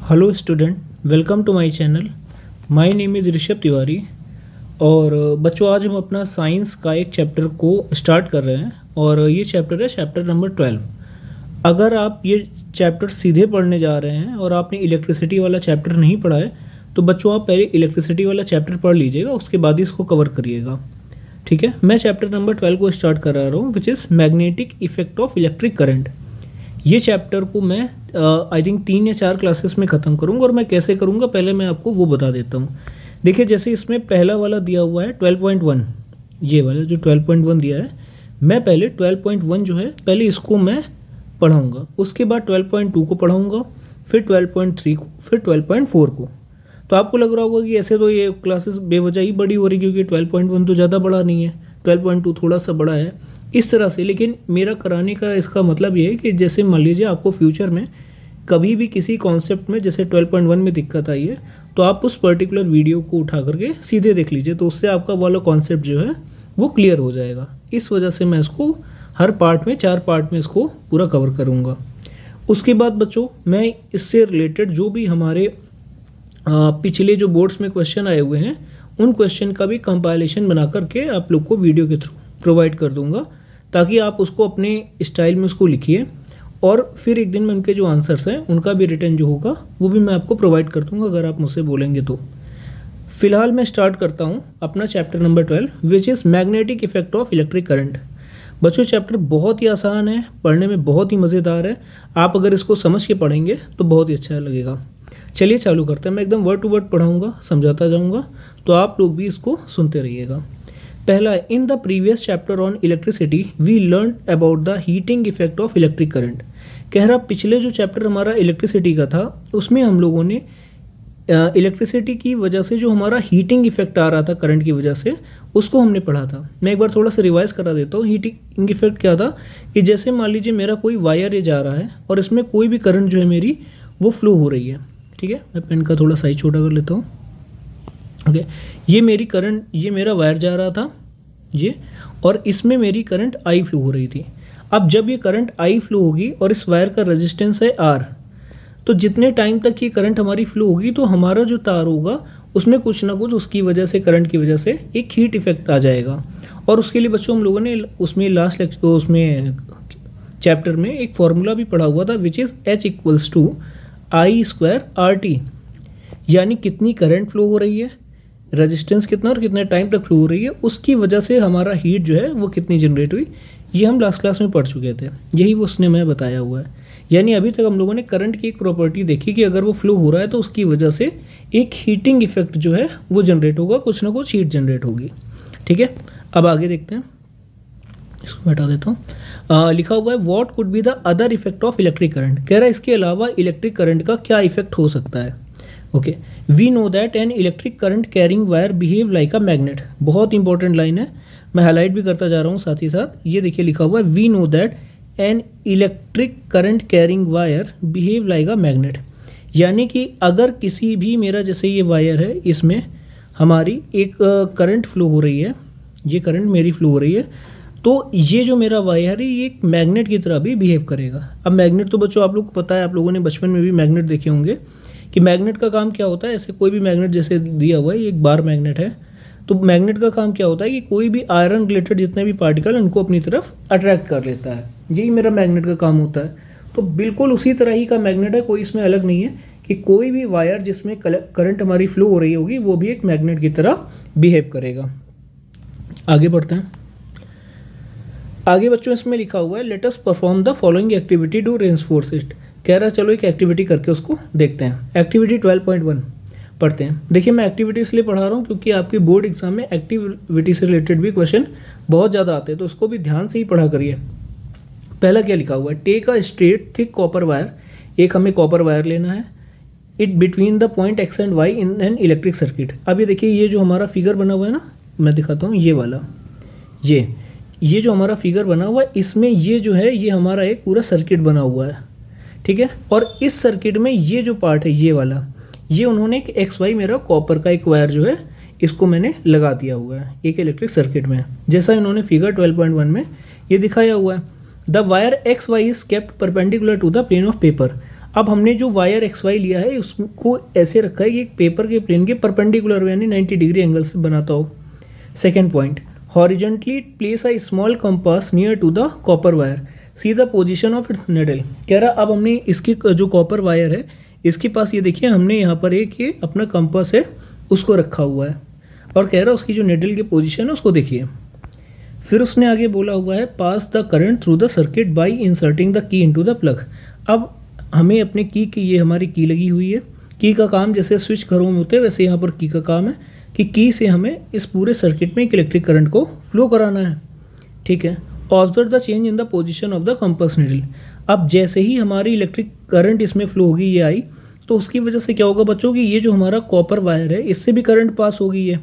Hello student, welcome to my channel. My name is Rishabh Tiwari. और बच्चों, आज हम अपना साइंस का एक चैप्टर को स्टार्ट कर रहे हैं और ये चैप्टर है चैप्टर नंबर 12। अगर आप ये चैप्टर सीधे पढ़ने जा रहे हैं और आपने इलेक्ट्रिसिटी वाला चैप्टर नहीं पढ़ा है तो बच्चों आप पहले इलेक्ट्रिसिटी वाला चैप्टर पढ़ लीजिएगा, उसके बाद ही इसको कवर करिएगा। ठीक है, मैं चैप्टर नंबर 12 को स्टार्ट कर रहा हूँ, which is magnetic effect of electric current. ये चैप्टर को मैं आई थिंक 3 या 4 क्लासेस में ख़त्म करूँगा। और मैं कैसे करूँगा पहले मैं आपको वो बता देता हूँ। देखिए, जैसे इसमें पहला वाला दिया हुआ है 12.1, ये वाला जो 12.1 दिया है, मैं पहले 12.1 जो है पहले इसको मैं पढ़ाऊँगा, उसके बाद 12.2 को पढ़ाऊँगा, फिर 12.3 को, फिर 12.4 को। तो आपको लग रहा होगा कि ऐसे तो ये क्लासेस बेवजह ही बड़ी हो रही, क्योंकि 12.1 तो ज़्यादा बड़ा नहीं है, 12.2 थोड़ा सा बड़ा है, इस तरह से। लेकिन मेरा कराने का इसका मतलब ये है कि जैसे मान लीजिए आपको फ्यूचर में कभी भी किसी कॉन्सेप्ट में जैसे 12.1 में दिक्कत आई है तो आप उस पर्टिकुलर वीडियो को उठा करके सीधे देख लीजिए, तो उससे आपका वाला कॉन्सेप्ट जो है वो क्लियर हो जाएगा। इस वजह से मैं इसको हर पार्ट में 4 पार्ट में इसको पूरा कवर करूँगा। उसके बाद बच्चों, मैं इससे रिलेटेड जो भी हमारे पिछले जो बोर्ड्स में क्वेश्चन आए हुए हैं उन क्वेश्चन का भी कंपाइलेशन बना करके आप लोग को वीडियो के थ्रू प्रोवाइड कर दूंगा, ताकि आप उसको अपने स्टाइल में उसको लिखिए और फिर एक दिन में उनके जो आंसर्स हैं उनका भी रिटर्न जो होगा वो भी मैं आपको प्रोवाइड कर दूंगा, अगर आप मुझसे बोलेंगे तो। फिलहाल मैं स्टार्ट करता हूँ अपना chapter number 12, which is magnetic effect of electric current. बच्चों, चैप्टर बहुत ही आसान है, पढ़ने में बहुत ही मज़ेदार है। आप अगर इसको समझ के पढ़ेंगे तो बहुत ही अच्छा लगेगा। चलिए चालू करते हैं। मैं एकदम वर्ड टू वर्ड पढ़ाऊँगा, समझाता जाऊँगा, तो आप लोग भी इसको सुनते रहिएगा। पहला, in the previous chapter on electricity we learn about the heating effect of electric current. कह रहा पिछले जो चैप्टर हमारा इलेक्ट्रिसिटी का था उसमें हम लोगों ने इलेक्ट्रिसिटी की वजह से जो हमारा हीटिंग इफेक्ट आ रहा था करंट की वजह से, उसको हमने पढ़ा था। मैं एक बार थोड़ा सा रिवाइज करा देता हूँ। हीटिंग इफेक्ट क्या था कि जैसे मान लीजिए मेरा कोई वायर ये जा रहा है और इसमें कोई भी करंट जो है मेरी वो फ्लो हो रही है। ठीक है, मैं पेन का थोड़ा साइज छोटा कर लेता हूँ। ओके, ये मेरी करंट, ये मेरा वायर जा रहा था ये, और इसमें मेरी करंट आई फ्लो हो रही थी। अब जब ये करंट आई फ्लो होगी और इस वायर का रेजिस्टेंस है आर, तो जितने टाइम तक ये करंट हमारी फ्लो होगी तो हमारा जो तार होगा उसमें कुछ ना कुछ उसकी वजह से, करंट की वजह से एक हीट इफेक्ट आ जाएगा। और उसके लिए बच्चों हम लोगों ने उसमें लास्ट लेक्चर उसमें चैप्टर में एक फॉर्मूला भी पढ़ा हुआ था, which is H = I² RT, यानी कितनी करंट फ्लो हो रही है, रेजिस्टेंस कितना और कितने टाइम तक फ्लो हो रही है, उसकी वजह से हमारा हीट जो है वो कितनी जनरेट हुई। ये हम लास्ट क्लास में पढ़ चुके थे, यही वो उसने मैं बताया हुआ है। यानी अभी तक हम लोगों ने करंट की एक प्रॉपर्टी देखी कि अगर वो फ्लो हो रहा है तो उसकी वजह से एक हीटिंग इफेक्ट जो है वो जनरेट होगा, कुछ ना कुछ हीट जनरेट होगी। ठीक है, अब आगे देखते हैं, इसको हटा देता हूँ। लिखा हुआ है what could be the other effect of electric current. कह रहा है इसके अलावा इलेक्ट्रिक करंट का क्या इफेक्ट हो सकता है। Okay, we know that an electric current carrying wire behave like a magnet. बहुत इंपॉर्टेंट लाइन है, मैं हाईलाइट भी करता जा रहा हूँ साथ ही साथ। ये देखिए लिखा हुआ है we know that an electric current carrying wire behave like a magnet. यानी कि अगर किसी भी मेरा जैसे ये वायर है, इसमें हमारी एक करंट फ्लो हो रही है, ये करंट मेरी फ्लो हो रही है, तो ये जो मेरा वायर है ये एक मैग्नेट की तरह भी बिहेव करेगा। अब मैग्नेट तो बच्चों आप लोग को पता है, आप लोगों ने बचपन में भी मैग्नेट देखे होंगे कि मैग्नेट का काम क्या होता है। ऐसे कोई भी मैग्नेट जैसे दिया हुआ है, ये एक बार मैग्नेट है, तो मैग्नेट का काम क्या होता है कि कोई भी आयरन रिलेटेड जितने भी पार्टिकल उनको अपनी तरफ अट्रैक्ट कर लेता है। यही मेरा मैग्नेट का काम होता है। तो बिल्कुल उसी तरह ही का मैग्नेट है, कोई इसमें अलग नहीं है कि कोई भी वायर जिसमें करंट हमारी फ्लो हो रही होगी वो भी एक मैग्नेट की तरह बिहेव करेगा। आगे बढ़ते हैं। आगे बच्चों इसमें लिखा हुआ है let us perform the following activity to reinforce it. कह रहा है चलो एक एक्टिविटी करके उसको देखते हैं। एक्टिविटी 12.1 पढ़ते हैं। देखिए, मैं एक्टिविटी इसलिए पढ़ा रहा हूँ क्योंकि आपके बोर्ड एग्जाम में एक्टिविटी से रिलेटेड भी क्वेश्चन बहुत ज़्यादा आते हैं, तो उसको भी ध्यान से ही पढ़ा करिए। पहला क्या लिखा हुआ है, take a straight thick copper wire. एक हमें कॉपर वायर लेना है, it between the point X and Y in an electric circuit. अब ये देखिए, ये जो हमारा फिगर बना हुआ है ना, मैं दिखाता हूँ, ये वाला, ये जो हमारा फिगर बना हुआ है, इसमें ये जो है ये हमारा एक पूरा सर्किट बना हुआ है। ठीक है, और इस सर्किट में ये जो पार्ट है ये वाला, ये उन्होंने एक XY मेरा कॉपर का एक वायर जो है इसको मैंने लगा दिया हुआ है एक इलेक्ट्रिक सर्किट में, जैसा इन्होंने फिगर 12.1 में ये दिखाया हुआ है। The wire XY is kept perpendicular to the plane of paper. अब हमने जो वायर एक्स वाई लिया है उसको ऐसे रखा है कि एक पेपर के प्लेन के परपेंडिकुलर हो, यानी 90 डिग्री एंगल से बनाता हो। Second point, horizontally place a small compass near to the copper wire, see the position of its needle. कह रहा अब हमने इसकी जो कॉपर वायर है इसके पास ये देखिए हमने यहाँ पर एक ये अपना कंपास है उसको रखा हुआ है, और कह रहा उसकी जो निडल की पोजीशन है उसको देखिए। फिर उसने आगे बोला हुआ है pass the current through the circuit by inserting the key into the plug. अब हमें अपने की ये हमारी की लगी हुई है, की का काम जैसे स्विच घरों में होते हैं वैसे यहाँ पर की का काम है कि की से हमें इस पूरे सर्किट में एक इलेक्ट्रिक करंट को फ्लो कराना है। ठीक है, observe the change in the position of the compass needle. अब जैसे ही हमारी इलेक्ट्रिक करंट इसमें फ्लो होगी, ये आई, तो उसकी वजह से क्या होगा बच्चों कि ये जो हमारा कॉपर वायर है इससे भी करंट पास हो गई है,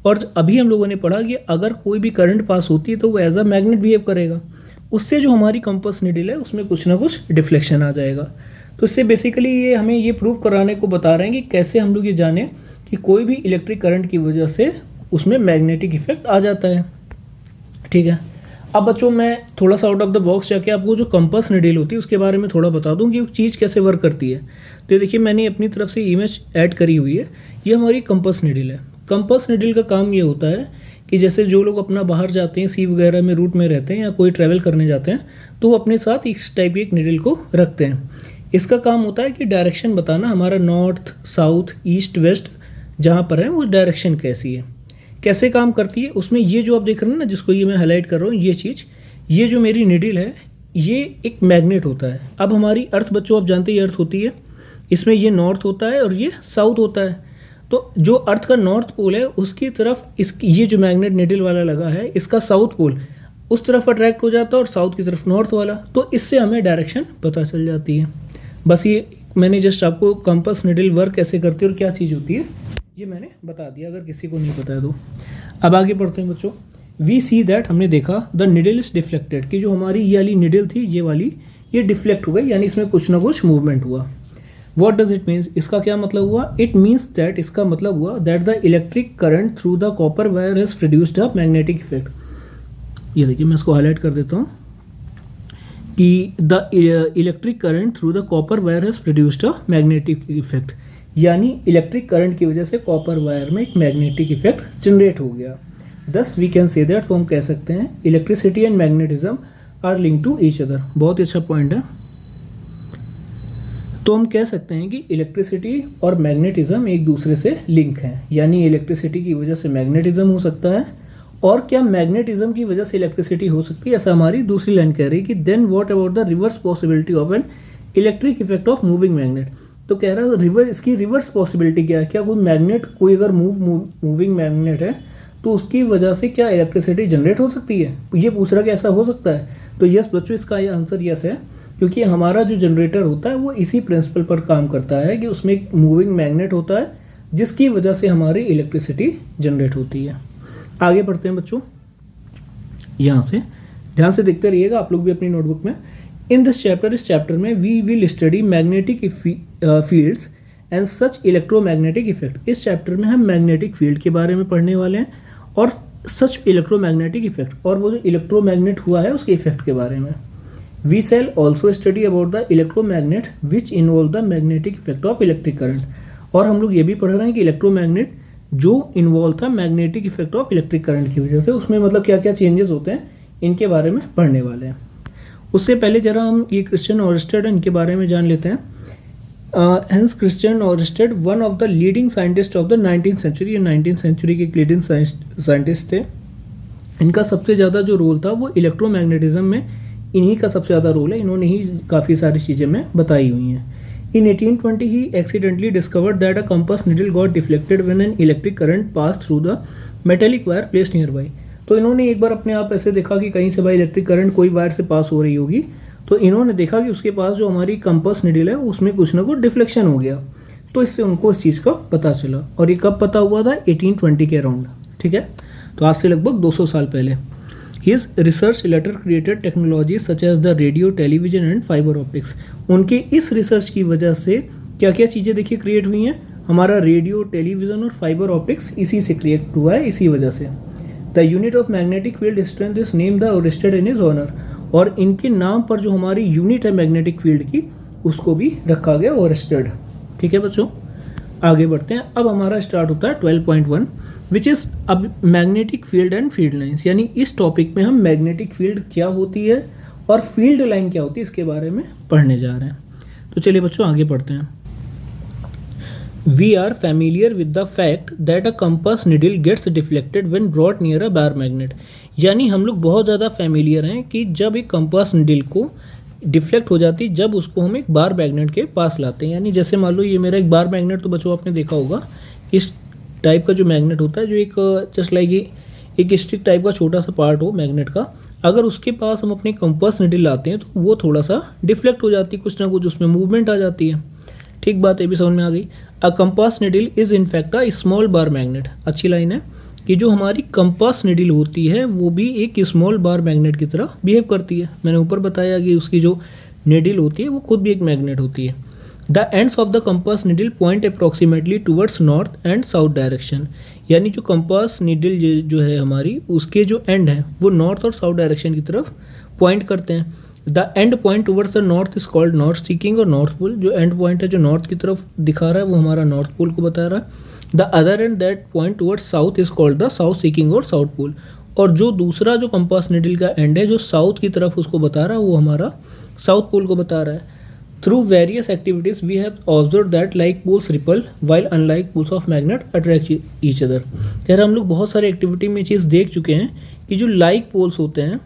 और अभी हम लोगों ने पढ़ा कि अगर कोई भी करंट पास होती है तो वो एज अ मैग्नेट बिहेव करेगा, उससे जो हमारी कंपास नीडल है उसमें कुछ ना कुछ डिफ्लेक्शन आ जाएगा। तो इससे बेसिकली ये हमें ये प्रूव कराने को बता रहे हैं कि कैसे हम लोग ये जाने कि कोई भी इलेक्ट्रिक करंट की वजह से उसमें मैग्नेटिक इफेक्ट आ जाता है। ठीक है, अब बच्चों मैं थोड़ा सा आउट ऑफ द बॉक्स जाके आपको जो कंपास नीडल होती है उसके बारे में थोड़ा बता दूं कि वो चीज़ कैसे वर्क करती है। तो देखिए मैंने अपनी तरफ से इमेज ऐड करी हुई है, ये हमारी कंपास नीडल है। कंपास नीडल का काम ये होता है कि जैसे जो लोग अपना बाहर जाते हैं, सी वगैरह में रूट में रहते हैं या कोई ट्रैवल करने जाते हैं, तो वो अपने साथ इस टाइप की एक नीडल को रखते हैं। इसका काम होता है कि डायरेक्शन बताना, हमारा नॉर्थ साउथ ईस्ट वेस्ट जहाँ पर है वो डायरेक्शन कैसी है, कैसे काम करती है। उसमें ये जो आप देख रहे हैं ना, जिसको ये मैं हाईलाइट कर रहा हूँ, ये चीज़, ये जो मेरी नीडल है ये एक मैग्नेट होता है। अब हमारी अर्थ बच्चों आप जानते ही अर्थ होती है, इसमें ये नॉर्थ होता है और ये साउथ होता है। तो जो अर्थ का नॉर्थ पोल है उसकी तरफ इसकी ये जो मैग्नेट नीडल वाला लगा है इसका साउथ पोल उस तरफ अट्रैक्ट हो जाता है और साउथ की तरफ नॉर्थ वाला, तो इससे हमें डायरेक्शन पता चल जाती है। बस ये मैंने जस्ट आपको कंपास नीडल वर्क कैसे करती है और क्या चीज़ होती है ये मैंने बता दिया, अगर किसी को नहीं पता है तो। अब आगे बढ़ते हैं बच्चों। वी सी दैट, हमने देखा द निडल इज डिफ्लेक्टेड, कि जो हमारी ये वाली निडल थी ये वाली, ये डिफ्लेक्ट हो गई, यानी इसमें कुछ ना कुछ मूवमेंट हुआ। वॉट डज इट मीन्स, इसका क्या मतलब हुआ? इट मीन्स दैट, इसका मतलब हुआ that the electric current through the copper wire has produced a magnetic effect. ये देखिए मैं इसको हाईलाइट कर देता हूँ कि the electric current through the copper wire has produced a magnetic effect, यानी इलेक्ट्रिक करंट की वजह से कॉपर वायर में एक मैग्नेटिक इफेक्ट जनरेट हो गया। दस वी कैन से दैट, तो हम कह सकते हैं electricity and magnetism are link to each other. बहुत ही अच्छा पॉइंट है। तो हम कह सकते हैं कि इलेक्ट्रिसिटी और मैग्नेटिज्म एक दूसरे से लिंक हैं, यानी इलेक्ट्रिसिटी की वजह से मैग्नेटिज्म हो सकता है, और क्या मैग्नेटिज्म की वजह से इलेक्ट्रिसिटी हो सकती है, ऐसा हमारी दूसरी लाइन कह रही है कि then what about the reverse possibility of an electric effect of moving magnet. तो कह रहा है रिवर्स, इसकी रिवर्स पॉसिबिलिटी क्या है, क्या कोई मैग्नेट, कोई अगर मूविंग मैग्नेट है तो उसकी वजह से क्या इलेक्ट्रिसिटी जनरेट हो सकती है, ये पूछ रहा कि ऐसा हो सकता है। तो यस बच्चों, इसका ये आंसर यस है, क्योंकि हमारा जो जनरेटर होता है वो इसी प्रिंसिपल पर काम करता है कि उसमें एक मूविंग मैग्नेट होता है जिसकी वजह से हमारी इलेक्ट्रिसिटी जनरेट होती है। आगे बढ़ते हैं बच्चों, यहाँ से ध्यान से देखते रहिएगा आप लोग भी अपनी नोटबुक में। इन दिस चैप्टर, इस चैप्टर में we will study magnetic fields and such electromagnetic effect. इस चैप्टर में हम मैग्नेटिक फील्ड के बारे में पढ़ने वाले हैं और सच इलेक्ट्रोमैग्नेटिक इफेक्ट, और वो जो इलेक्ट्रोमैग्नेट हुआ है उसके इफेक्ट के बारे में। We shall also study about the electromagnet which involve the magnetic effect of electric current, और हम लोग ये भी पढ़ रहे हैं कि इलेक्ट्रोमैग्नेट जो इन्वॉल्व था magnetic effect of electric current की वजह से, उसमें मतलब क्या क्या चेंजेस होते हैं इनके बारे में पढ़ने वाले हैं। उससे पहले जरा हम ये क्रिश्चियन ओरस्टेड इनके बारे में जान लेते हैं। Hans Christian Oersted one of the leading scientist of the 19th century, ये 19th सेंचुरी के लीडिंग साइंटिस्ट थे। इनका सबसे ज़्यादा जो रोल था वो इलेक्ट्रोमैग्नेटिज्म में इन्हीं का सबसे ज़्यादा रोल है, इन्होंने ही काफ़ी सारी चीज़ें में बताई हुई हैं। In 1820 he accidentally discovered that a compass needle got deflected when an electric current passed through the metallic wire placed nearby। तो इन्होंने एक बार अपने आप ऐसे देखा कि कहीं से भाई इलेक्ट्रिक करंट कोई वायर से पास हो रही होगी, तो इन्होंने देखा कि उसके पास जो हमारी कंपास निडल है उसमें कुछ ना कुछ डिफ्लेक्शन हो गया, तो इससे उनको इस चीज़ का पता चला। और ये कब पता हुआ था? 1820 के अराउंड, ठीक है, तो आज से लगभग 200 साल पहले। His research later created technologies such as the radio, television and fiber optics। उनके इस रिसर्च की वजह से क्या क्या चीज़ें देखिए क्रिएट हुई हैं, हमारा रेडियो, टेलीविज़न और फाइबर ऑप्टिक्स इसी से क्रिएट हुआ है, इसी वजह से। The unit of magnetic field strength is name the oersted in his honour, और इनके नाम पर जो हमारी यूनिट है मैग्नेटिक फील्ड की उसको भी रखा गया ओवरस्टेड। ठीक है बच्चों, आगे बढ़ते हैं। अब हमारा स्टार्ट होता है 12.1 विच इज़ अब magnetic field and field lines, यानी इस टॉपिक में हम मैग्नेटिक फील्ड क्या होती है और फील्ड लाइन क्या होती है इसके बारे में पढ़ने जा रहे हैं। तो चलिए बच्चों आगे बढ़ते हैं। We are familiar with the fact that a compass needle gets deflected when brought near a bar magnet, यानी हम लोग बहुत ज़्यादा फैमिलियर हैं कि जब एक कंपास निडल को डिफ्लेक्ट हो जाती है जब उसको हम एक बार मैग्नेट के पास लाते हैं। यानी जैसे मान लो ये मेरा एक बार मैग्नेट, तो बच्चों आपने देखा होगा इस टाइप का जो मैग्नेट होता है, जो एक जस्ट लाइक एक स्टिक टाइप का छोटा सा पार्ट हो मैग्नेट का, अगर उसके पास हम अपने कंपास निडल लाते हैं तो वो थोड़ा सा डिफ्लेक्ट हो जाती है, कुछ ना कुछ उसमें मूवमेंट आ जाती है। ठीक बात है, भी समझ में आ गई। अ compass needle is in fact a small bar magnet, अच्छी लाइन है कि जो हमारी कंपास निडल होती है वो भी एक स्मॉल बार मैग्नेट की तरह बिहेव करती है। मैंने ऊपर बताया कि उसकी जो निडल होती है वो खुद भी एक मैग्नेट होती है। The ends of the compass needle point approximately towards north and south direction, यानी जो कंपास निडल जो है हमारी, उसके जो एंड है वो नॉर्थ और साउथ डायरेक्शन की तरफ पॉइंट करते हैं। The end point towards the north is called north seeking और नॉर्थ पोल, जो एंड पॉइंट है जो नॉर्थ की तरफ दिखा रहा है वो हमारा नॉर्थ पोल को बता रहा है। The other and that point towards south is called the south seeking और साउथ पोल, और जो दूसरा जो कंपास निडल का एंड है जो साउथ की तरफ उसको बता रहा है वो हमारा साउथ पोल को बता रहा है। Through various activities we have observe that like poles repel while unlike poles of magnet attract each other. कह रहे हम लोग बहुत सारे एक्टिविटी में चीज़ देख चुके हैं कि जो लाइक पोल्स होते हैं,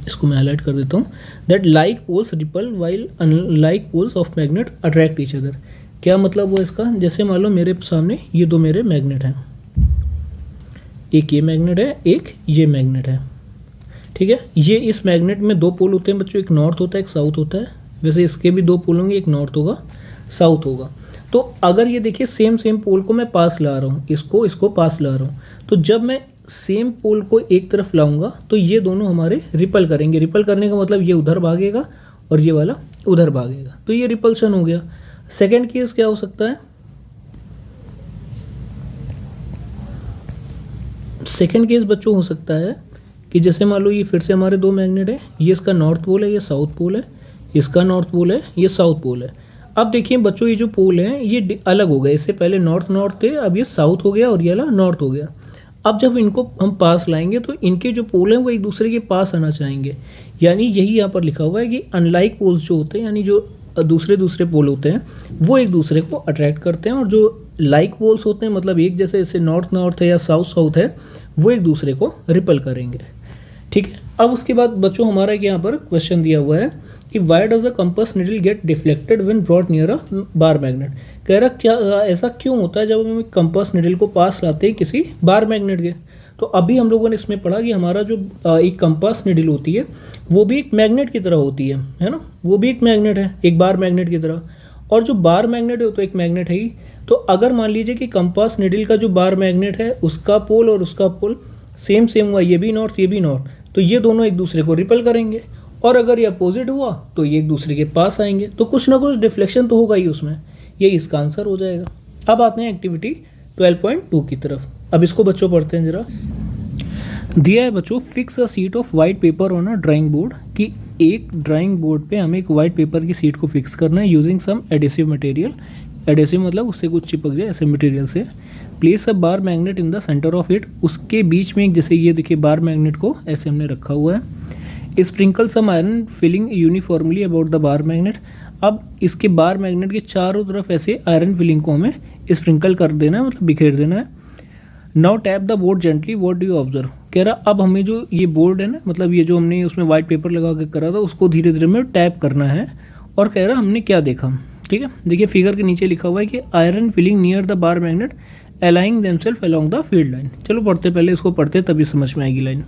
इसको मैं हाईलाइट कर देता हूँ, that like poles repel while unlike poles of magnet attract each other. क्या मतलब हुआ इसका? जैसे मान लो मेरे सामने ये दो मेरे मैग्नेट हैं, एक ये मैग्नेट है एक ये मैग्नेट है, ठीक है। ये इस मैग्नेट में दो पोल होते हैं बच्चों, एक नॉर्थ होता है एक साउथ होता है। वैसे इसके भी दो पोल होंगे, एक नॉर्थ होगा साउथ होगा। तो अगर ये देखिए सेम पोल को मैं पास ला रहा हूँ, इसको पास ला रहा हूँ, तो जब मैं सेम पोल को एक तरफ लाऊंगा तो ये दोनों हमारे रिपल करेंगे। रिपल करने का मतलब ये उधर भागेगा और ये वाला उधर भागेगा, तो ये रिपल्शन हो गया। सेकेंड केस क्या हो सकता है? सेकेंड केस बच्चों हो सकता है कि जैसे मान लो ये फिर से हमारे दो मैग्नेट है, ये इसका नॉर्थ पोल है ये साउथ पोल है, इसका नॉर्थ पोल है ये साउथ पोल है। अब देखिए बच्चों ये जो पोल हैं ये अलग हो गए, इससे पहले नॉर्थ नॉर्थ थे, अब ये साउथ हो गया और ये वाला नॉर्थ हो गया। अब जब इनको हम पास लाएंगे तो इनके जो पोल हैं वो एक दूसरे के पास आना चाहेंगे, यानी यही यहाँ पर लिखा हुआ है कि अनलाइक पोल्स जो होते हैं, यानी जो दूसरे पोल होते हैं वो एक दूसरे को अट्रैक्ट करते हैं, और जो लाइक पोल्स होते हैं मतलब एक जैसे नॉर्थ नॉर्थ है या साउथ साउथ है वो एक दूसरे को रिपल करेंगे। ठीक है। अब उसके बाद बच्चों हमारा यहाँ पर क्वेश्चन दिया हुआ है कि why does the compass needle get deflected when brought near a bar magnet. कह रहा क्या ऐसा क्यों होता है जब हम कंपास निडल को पास लाते हैं किसी बार मैग्नेट के। तो अभी हम लोगों ने इसमें पढ़ा कि हमारा जो एक कंपास निडल होती है वो भी एक मैग्नेट की तरह होती है ना, वो भी एक मैग्नेट है एक बार मैग्नेट की तरह, और जो बार मैग्नेट है वो तो एक मैग्नेट है ही। तो अगर मान लीजिए कि कंपास निडल का जो बार मैग्नेट है उसका पोल और उसका पोल सेम हुआ, ये भी नॉर्थ ये भी नॉर्थ, तो ये दोनों एक दूसरे को रिपल करेंगे, और अगर ये अपोजिट हुआ तो ये एक दूसरे के पास आएंगे, तो कुछ ना कुछ डिफ्लेक्शन तो होगा ही उसमें, ये इसका आंसर हो जाएगा। अब आते हैं एक्टिविटी 12.2 की तरफ। अब इसको बच्चों पढ़ते हैं जरा। दिया है बच्चों, fix a sheet of white paper on a drawing board, कि एक ड्राइंग बोर्ड पे हमें एक वाइट पेपर की सीट को फिक्स करना है using some adhesive material. Adhesive मतलब उससे कुछ चिपक जाए ऐसे मटेरियल से। Place a bar magnet in the centre of it, उसके बीच में एक जैसे ये देखिए बार मैग्नेट को ऐसे हमने रखा हुआ है। Sprinkle some iron filing uniformly about the bar magnet, अब इसके बार मैग्नेट के चारों तरफ ऐसे आयरन फिलिंग को हमें स्प्रिंकल कर देना है, मतलब बिखेर देना है। Now tap the board gently, what do you observe. कह रहा अब हमें जो ये बोर्ड है ना, मतलब ये जो हमने उसमें वाइट पेपर लगा के करा था उसको धीरे धीरे में टैप करना है, और कह रहा हमने क्या देखा। ठीक है, देखिए फिगर के नीचे लिखा हुआ है कि iron filing near the bar magnet aligning themselves along the field line. चलो पढ़ते, पहले इसको पढ़ते तभी समझ में आएगी लाइन।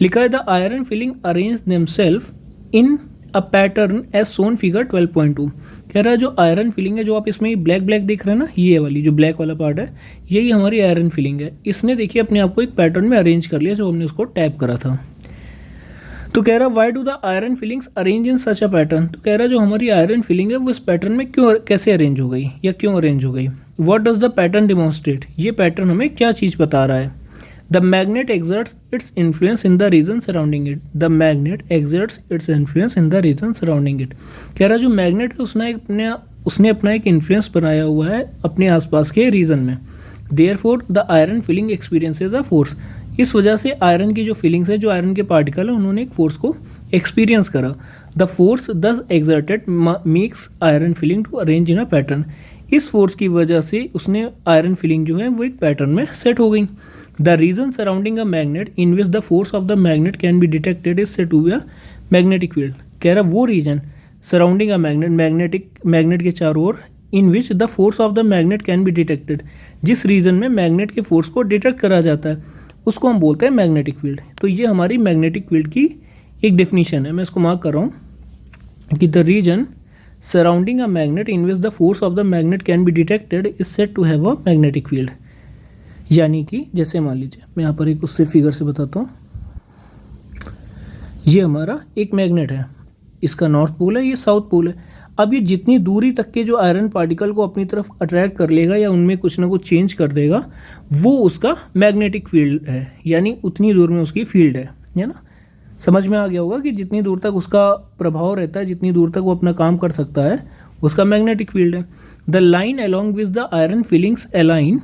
लिखा है the iron filing arrange themselves in a pattern as shown figure 12.2। कह रहा है जो आयरन फिलिंग है, जो आप इसमें ब्लैक देख रहे हैं ना, ये वाली जो ब्लैक वाला पार्ट है यही हमारी आयरन फिलिंग है। इसने देखिए अपने आप को एक पैटर्न में अरेंज कर लिया जो हमने उसको टैप करा था। तो कह रहा why do the iron filings arrange in such a pattern. तो कह रहा जो हमारी आयरन फिलिंग है वो इस पैटर्न में क्यों कैसे अरेंज हो गई या क्यों अरेंज हो गई। What does the pattern demonstrate, ये पैटर्न हमें क्या चीज़ बता रहा है। The magnet exerts its influence in the region surrounding it. The magnet exerts its influence in the region surrounding it. कह रहा जो मैग्नेट है उसने अपना एक इन्फ्लुएंस बनाया हुआ है अपने आसपास के रीजन में. Therefore the iron feeling experiences a force. इस वजह से आयरन की जो फीलिंग्स है, जो आयरन के पार्टिकल है, उन्होंने एक फोर्स को एक्सपीरियंस करा. The force thus exerted makes iron filing to arrange in a pattern. इस फोर्स की वजह से उसने आयरन फीलिंग जो है वो एक पैटर्न में सेट हो गई. The region surrounding a magnet in which the force of the magnet can be detected is said to be a magnetic field. कह रहा वो रीजन सराउंडिंग अ मैग्नेट के चारों ओर in which the force of the magnet can be detected, जिस region में magnet के force को डिटेक्ट करा जाता है उसको हम बोलते हैं मैग्नेटिक फील्ड. तो ये हमारी मैग्नेटिक फील्ड की एक डेफिनेशन है. मैं इसको मार्क कर रहा हूँ कि the region surrounding a magnet in which the force of the magnet can be detected is said to have a magnetic field. यानी कि जैसे मान लीजिए मैं यहाँ पर एक उससे फिगर से बताता हूँ. ये हमारा एक मैग्नेट है, इसका नॉर्थ पोल है, ये साउथ पोल है. अब ये जितनी दूरी तक के जो आयरन पार्टिकल को अपनी तरफ अट्रैक्ट कर लेगा या उनमें कुछ ना कुछ चेंज कर देगा, वो उसका मैग्नेटिक फील्ड है. यानी उतनी दूर में उसकी फील्ड है ना. समझ में आ गया होगा कि जितनी दूर तक उसका प्रभाव रहता है, जितनी दूर तक वो अपना काम कर सकता है, उसका मैग्नेटिक फील्ड है. The line along with the iron filings align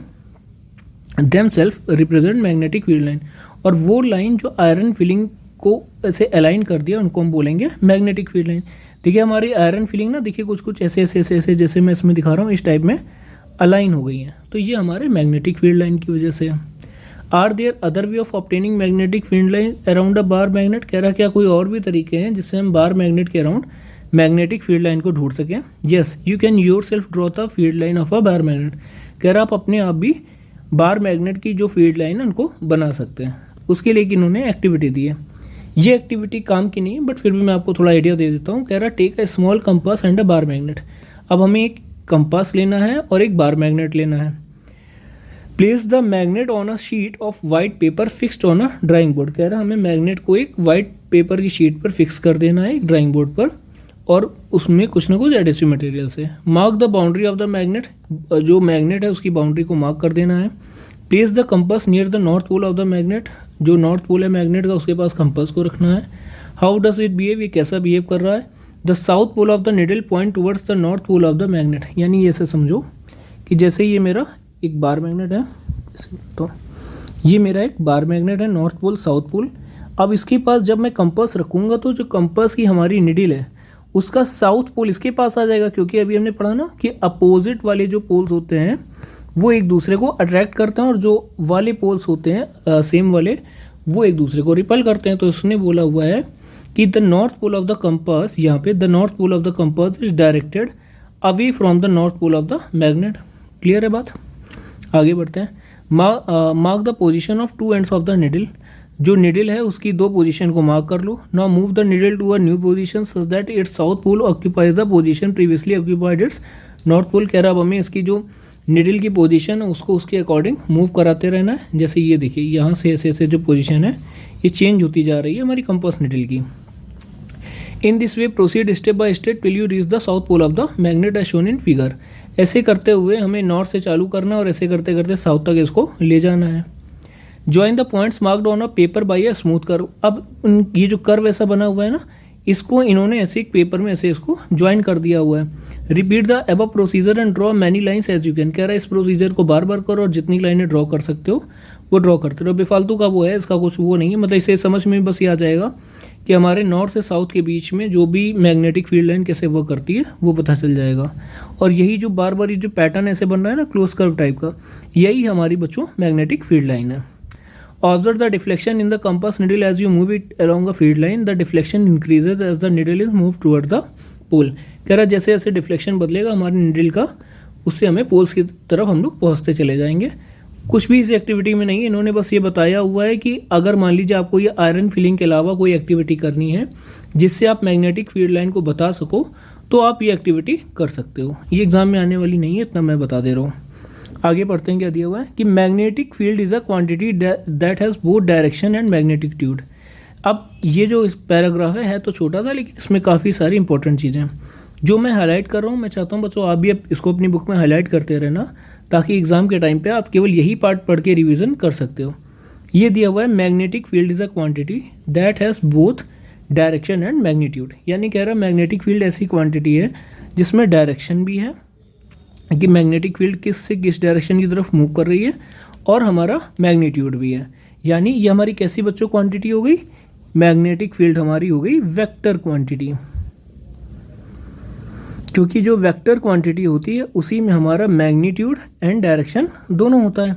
themselves represent magnetic field line. और वो लाइन जो आयरन फीलिंग को ऐसे अलाइन कर दिया उनको हम बोलेंगे मैग्नेटिक फील्ड लाइन. देखिए हमारी आयरन फीलिंग ना, देखिए कुछ कुछ ऐसे ऐसे ऐसे ऐसे जैसे मैं इसमें दिखा रहा हूँ इस टाइप में अलाइन हो गई हैं. तो ये हमारे मैग्नेटिक फील्ड लाइन की वजह से है. Are there other way of obtaining magnetic field line around a bar magnet. कह रहा क्या कोई और भी तरीके हैं जिससे हम बार मैग्नेट के अराउंड मैग्नेटिक फील्ड लाइन को ढूंढ सकें. Yes, you can your self draw the field line of a bar magnet. कह रहा आप अपने आप भी बार मैग्नेट की जो फील्ड लाइन है उनको बना सकते हैं. उसके लिए इन्होंने एक्टिविटी दी है. ये एक्टिविटी काम की नहीं है बट फिर भी मैं आपको थोड़ा आइडिया दे देता हूँ. कह रहा take a small compass and a bar magnet. अब हमें एक कंपास लेना है और एक बार मैग्नेट लेना है. Place the magnet on a sheet of white paper fixed on a drawing board. कह रहा हमें मैग्नेट को एक वाइट पेपर की शीट पर फिक्स कर देना है, एक ड्राइंग बोर्ड पर, और उसमें कुछ ना कुछ एडेसिव मटेरियल से. Mark the boundary of the magnet. जो मैग्नेट है उसकी बाउंड्री को मार्क कर देना है. Place the compass near the north pole of the magnet. जो नॉर्थ पोल है मैग्नेट का उसके पास कंपास को रखना है. हाउ डज इट बिहेव, ये कैसा बिहेव कर रहा है. The south pole of the needle point towards the north pole of the magnet. यानी ऐसे समझो कि जैसे ये मेरा एक बार मैग्नेट है, तो ये मेरा एक बार मैग्नेट है, नॉर्थ पोल साउथ पोल. अब इसके पास जब मैं कंपास रखूँगा तो जो कंपास की हमारी निडल है उसका साउथ पोल इसके पास आ जाएगा, क्योंकि अभी हमने पढ़ा ना कि अपोजिट वाले जो पोल्स होते हैं वो एक दूसरे को अट्रैक्ट करते हैं और जो वाले पोल्स होते हैं सेम वाले वो एक दूसरे को रिपल करते हैं. तो उसने बोला हुआ है कि the north pole of the compass, यहाँ पे the north pole of the compass is directed away from the north pole of the magnet. Clear है बात. आगे बढ़ते हैं. Mark the position of two ends of the needle. जो needle है उसकी दो पोजीशन को मार्क कर लो. Now move the needle to a new position such that its south pole occupies the position previously occupied its north pole. कह रहा अब हमें इसकी जो निडल की पोजीशन है उसको उसके अकॉर्डिंग मूव कराते रहना है. जैसे ये देखिए यहाँ से ऐसे ऐसे जो पोजीशन है ये चेंज होती जा रही है हमारी कंपास निडल की. In this way proceed step by step till you reach the south pole of the magnet as shown in figure. ऐसे करते हुए हमें नॉर्थ से चालू करना है और ऐसे करते करते साउथ तक इसको ले जाना है. Join the points marked on a paper by a smooth curve. अब ये जो कर्व ऐसा बना हुआ है ना, इसको इन्होंने ऐसे एक पेपर में ऐसे इसको ज्वाइन कर दिया हुआ है. Repeat the above procedure and draw many lines as you can. कह रहा है इस प्रोसीजर को बार बार करो और जितनी लाइनें ड्रॉ कर सकते हो वो ड्रॉ करते रहो. बेफालतू का वो है, इसका कुछ वो नहीं है. मतलब इसे समझ में बस ये आ जाएगा कि हमारे नॉर्थ से साउथ के बीच में जो भी मैग्नेटिक फील्ड लाइन कैसे वर्क करती है वो पता चल जाएगा. और यही जो बार बार ये जो पैटर्न ऐसे बन रहा है ना क्लोज कर्व टाइप का, यही हमारी बच्चों मैग्नेटिक फील्ड लाइन है. Observe the deflection in the compass needle as you move it along a field line. The deflection increases as the needle is moved toward the pole. कह रहा जैसे जैसे deflection बदलेगा हमारे निडल का, उससे हमें पोल्स की तरफ हम लोग पहुँचते चले जाएंगे. कुछ भी इस एक्टिविटी में नहीं है, इन्होंने बस ये बताया हुआ है कि अगर मान लीजिए आपको ये आयरन फीलिंग के अलावा कोई एक्टिविटी करनी है जिससे आप मैग्नेटिक फील्ड लाइन को बता सको तो आप ये एक्टिविटी कर सकते हो. ये एग्जाम में आने वाली नहीं है, इतना मैं बता दे रहा हूँ. आगे पढ़ते हैं क्या दिया हुआ है कि magnetic field is a quantity that has both direction and magnitude. अब ये जो इस पैराग्राफ है तो छोटा था लेकिन इसमें काफ़ी सारी इंपॉर्टेंट चीज़ें हैं जो मैं हाईलाइट कर रहा हूँ. मैं चाहता हूँ बच्चों आप भी इसको अपनी बुक में हाईलाइट करते रहना ताकि एग्ज़ाम के टाइम पे आप केवल यही पार्ट पढ़ के रिवीजन कर सकते हो. ये दिया हुआ है magnetic field is a quantity that has both direction and magnitude, यानी कह रहा है मैग्नेटिक फील्ड ऐसी क्वांटिटी है जिसमें डायरेक्शन भी है कि मैग्नेटिक फील्ड किस से किस डायरेक्शन की तरफ मूव कर रही है, और हमारा मैग्नीट्यूड भी है। यानी ये हमारी कैसी बच्चों क्वांटिटी हो गई, मैग्नेटिक फील्ड हमारी हो गई वेक्टर क्वांटिटी, क्योंकि जो वेक्टर क्वांटिटी होती है उसी में हमारा मैग्नीट्यूड एंड डायरेक्शन दोनों होता है।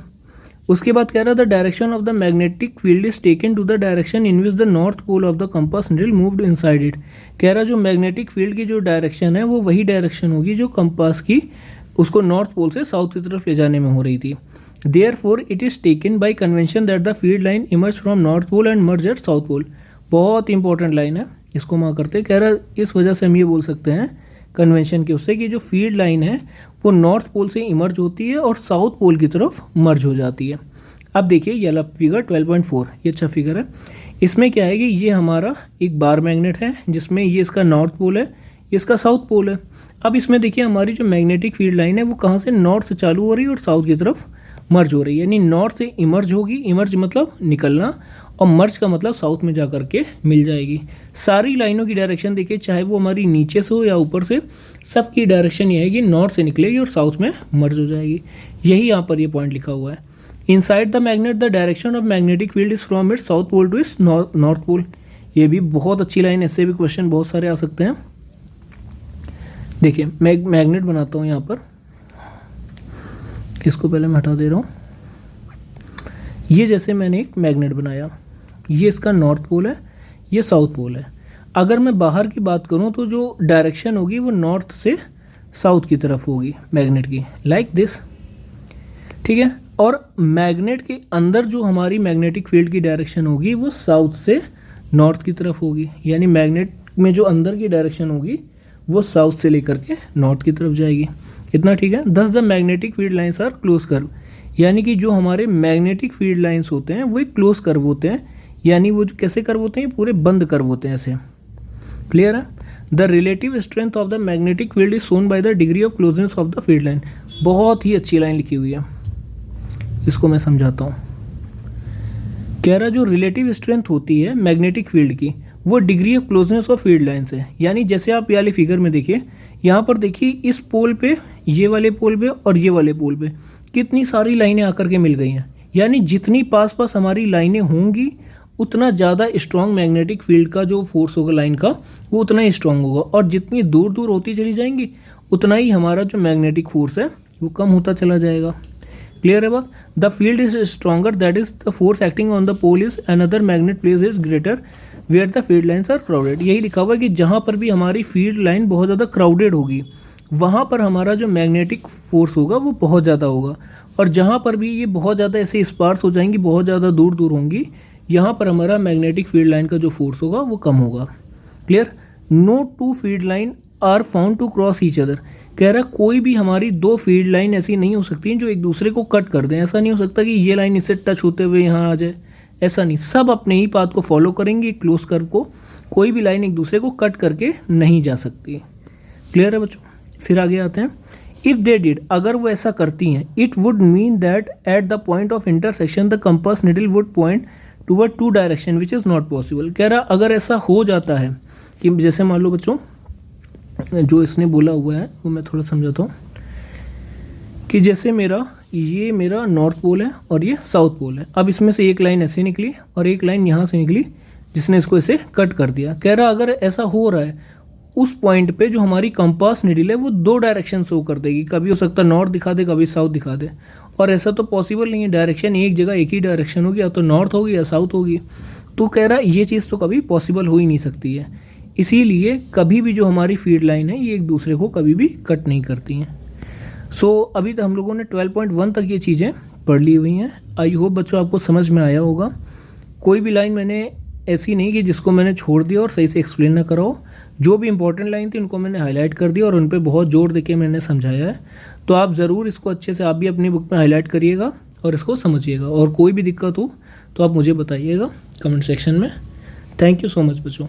उसके बाद कह रहा था direction of the magnetic field is taken to the direction in which the north pole of the compass needle moved inside it. कह रहा जो मैग्नेटिक फील्ड की जो डायरेक्शन है वो वही डायरेक्शन होगी जो कंपास की उसको नॉर्थ पोल से साउथ की तरफ ले जाने में हो रही थी। Therefore it is taken by convention that the field line emerge from north pole and merge at south pole. बहुत इंपॉर्टेंट लाइन है, इसको माँ करते। कह रहा इस वजह से हम ये बोल सकते हैं कन्वेंशन के उससे कि जो फील्ड लाइन है वो नॉर्थ पोल से इमर्ज होती है और साउथ पोल की तरफ मर्ज हो जाती है। अब देखिए ये वाला फिगर 12.4, ये अच्छा फिगर है। इसमें क्या है कि ये हमारा एक बार मैग्नेट है जिसमें ये इसका नॉर्थ पोल है, इसका साउथ पोल है। अब इसमें देखिए हमारी जो मैग्नेटिक फील्ड लाइन है वो कहाँ से, नॉर्थ से चालू हो रही है और साउथ की तरफ मर्ज हो रही है, यानी नॉर्थ से इमर्ज होगी, इमर्ज मतलब निकलना, और मर्ज का मतलब साउथ में जा कर के मिल जाएगी। सारी लाइनों की डायरेक्शन देखिए, चाहे वो हमारी नीचे से हो या ऊपर से, सबकी डायरेक्शन ये है कि नॉर्थ से निकलेगी और साउथ में मर्ज हो जाएगी। यही यहाँ पर ये पॉइंट लिखा हुआ है। Inside the magnet the direction of magnetic field is from its south pole to its north pole. ये भी बहुत अच्छी लाइन, ऐसे भी क्वेश्चन बहुत सारे आ सकते हैं। देखिए मैं एक मैग्नेट बनाता हूँ यहाँ पर, इसको पहले मैं हटा दे रहा हूँ। ये जैसे मैंने एक मैग्नेट बनाया, ये इसका नॉर्थ पोल है, ये साउथ पोल है। अगर मैं बाहर की बात करूँ तो जो डायरेक्शन होगी वो नॉर्थ से साउथ की तरफ होगी मैग्नेट की, लाइक दिस, ठीक है। और मैग्नेट के अंदर जो हमारी मैग्नेटिक फील्ड की डायरेक्शन होगी वो साउथ से नॉर्थ की तरफ होगी, यानी मैग्नेट में जो अंदर की डायरेक्शन होगी वो साउथ से लेकर के नॉर्थ की तरफ जाएगी। इतना ठीक है। Thus the magnetic field lines are close curve, यानी कि जो हमारे मैग्नेटिक फील्ड लाइंस होते हैं वो एक क्लोज कर्व होते हैं, यानी वो जो कैसे कर्व होते हैं, पूरे बंद कर्व होते हैं ऐसे। क्लियर है। The relative strength of the magnetic field is shown by the degree of closeness of the field line. बहुत ही अच्छी लाइन लिखी हुई है, इसको मैं समझाता हूँ। कह रहा जो रिलेटिव स्ट्रेंथ होती है मैग्नेटिक फील्ड की वो degree of closeness of field line से, यानी जैसे आप ये वाले फिगर में देखिए, यहाँ पर देखिए इस पोल पे, ये वाले पोल पे और ये वाले पोल पे कितनी सारी लाइनें आकर के मिल गई हैं, यानी जितनी पास पास हमारी लाइनें होंगी उतना ज़्यादा स्ट्रॉन्ग मैग्नेटिक फील्ड का जो फोर्स होगा लाइन का वो उतना ही स्ट्रॉन्ग होगा, और जितनी दूर दूर होती चली जाएंगी उतना ही हमारा जो मैग्नेटिक फोर्स है वो कम होता चला जाएगा। क्लियर है बात। The field is stronger, that is the force acting on the pole is another magnet place is greater where the field lines are crowded. यही लिखा हुआ है कि जहाँ पर भी हमारी फील्ड लाइन बहुत ज़्यादा क्राउडेड होगी वहाँ पर हमारा जो मैग्नेटिक फोर्स होगा वो बहुत ज़्यादा होगा, और जहाँ पर भी ये बहुत ज़्यादा ऐसे स्पार्स हो जाएंगी, बहुत ज़्यादा दूर दूर होंगी, यहाँ पर हमारा मैग्नेटिक फील्ड लाइन का जो फोर्स होगा वो कम होगा। Clear. No two field line are found to cross each other. कह रहा कोई भी हमारी दो फील्ड लाइन ऐसी नहीं हो सकती जो एक दूसरे को कट कर दें। ऐसा नहीं हो सकता कि ये लाइन इससे टच होते हुए यहाँ आ जाए, ऐसा नहीं। सब अपने ही पाथ को फॉलो करेंगे, क्लोज कर्व को, कोई भी लाइन एक दूसरे को कट करके नहीं जा सकती। क्लियर है बच्चों। फिर आगे आते हैं। इफ़ दे डिड, अगर वो ऐसा करती हैं, it would mean that at the point of intersection the compass needle would point toward two direction which is not possible. कह रहा अगर ऐसा हो जाता है कि जैसे मान लो बच्चों जो इसने बोला हुआ है वो मैं थोड़ा समझाता हूँ, कि जैसे ये मेरा नॉर्थ पोल है और ये साउथ पोल है। अब इसमें से एक लाइन ऐसे निकली और एक लाइन यहाँ से निकली जिसने इसको ऐसे कट कर दिया। कह रहा अगर ऐसा हो रहा है उस पॉइंट पे जो हमारी कंपास निडल है वो दो डायरेक्शन शो कर देगी, कभी हो सकता है नॉर्थ दिखा दे, कभी साउथ दिखा दे, और ऐसा तो पॉसिबल नहीं है। डायरेक्शन एक जगह एक ही डायरेक्शन होगी, या तो नॉर्थ होगी या साउथ होगी। तो कह रहा ये चीज़ तो कभी पॉसिबल हो ही नहीं सकती है, इसीलिए कभी भी जो हमारी फील्ड लाइन है ये एक दूसरे को कभी भी कट नहीं करती हैं। सो अभी तो हम लोगों ने 12.1 तक ये चीज़ें पढ़ ली हुई हैं। आई होप बच्चों आपको समझ में आया होगा। कोई भी लाइन मैंने ऐसी नहीं कि जिसको मैंने छोड़ दिया और सही से एक्सप्लेन ना करा हो। जो भी इंपॉर्टेंट लाइन थी उनको मैंने हाईलाइट कर दिया और उन पे बहुत जोर देके मैंने समझाया है। तो आप ज़रूर इसको अच्छे से आप भी अपनी बुक में हाईलाइट करिएगा और इसको समझिएगा, और कोई भी दिक्कत हो तो आप मुझे बताइएगा कमेंट सेक्शन में। थैंक यू सो मच बच्चों।